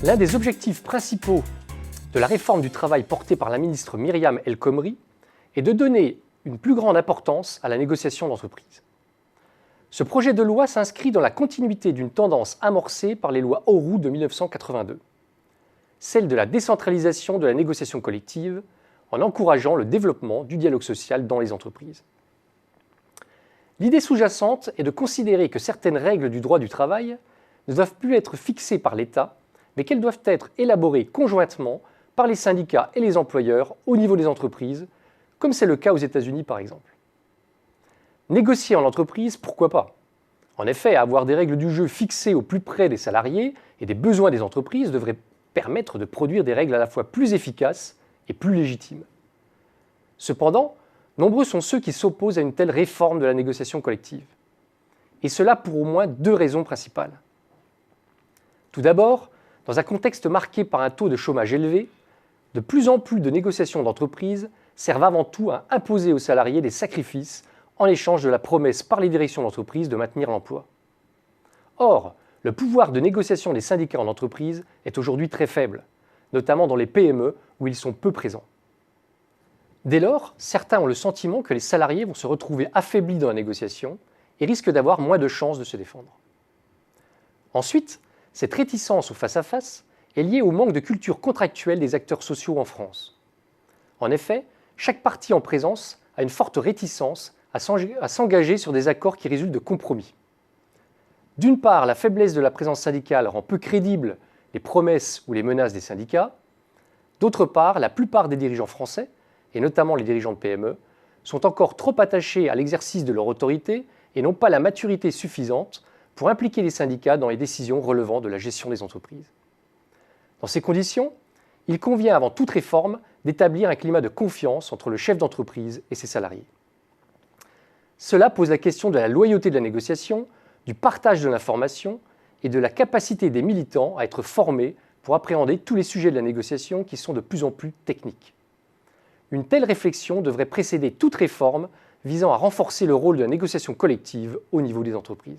L'un des objectifs principaux de la réforme du travail portée par la ministre Myriam El Khomri est de donner une plus grande importance à la négociation d'entreprise. Ce projet de loi s'inscrit dans la continuité d'une tendance amorcée par les lois Auroux de 1982, celle de la décentralisation de la négociation collective en encourageant le développement du dialogue social dans les entreprises. L'idée sous-jacente est de considérer que certaines règles du droit du travail ne doivent plus être fixées par l'État, mais qu'elles doivent être élaborées conjointement par les syndicats et les employeurs au niveau des entreprises, comme c'est le cas aux États-Unis par exemple. Négocier en entreprise, pourquoi pas? En effet, avoir des règles du jeu fixées au plus près des salariés et des besoins des entreprises devrait permettre de produire des règles à la fois plus efficaces et plus légitimes. Cependant, nombreux sont ceux qui s'opposent à une telle réforme de la négociation collective. Et cela pour au moins deux raisons principales. Tout d'abord, dans un contexte marqué par un taux de chômage élevé, de plus en plus de négociations d'entreprise servent avant tout à imposer aux salariés des sacrifices en échange de la promesse par les directions d'entreprise de maintenir l'emploi. Or, le pouvoir de négociation des syndicats en entreprise est aujourd'hui très faible, notamment dans les PME où ils sont peu présents. Dès lors, certains ont le sentiment que les salariés vont se retrouver affaiblis dans la négociation et risquent d'avoir moins de chances de se défendre. Ensuite, cette réticence au face-à-face est liée au manque de culture contractuelle des acteurs sociaux en France. En effet, chaque partie en présence a une forte réticence à s'engager sur des accords qui résultent de compromis. D'une part, la faiblesse de la présence syndicale rend peu crédibles les promesses ou les menaces des syndicats. D'autre part, la plupart des dirigeants français, et notamment les dirigeants de PME, sont encore trop attachés à l'exercice de leur autorité et n'ont pas la maturité suffisante pour impliquer les syndicats dans les décisions relevant de la gestion des entreprises. Dans ces conditions, il convient avant toute réforme d'établir un climat de confiance entre le chef d'entreprise et ses salariés. Cela pose la question de la loyauté de la négociation, du partage de l'information et de la capacité des militants à être formés pour appréhender tous les sujets de la négociation qui sont de plus en plus techniques. Une telle réflexion devrait précéder toute réforme visant à renforcer le rôle de la négociation collective au niveau des entreprises.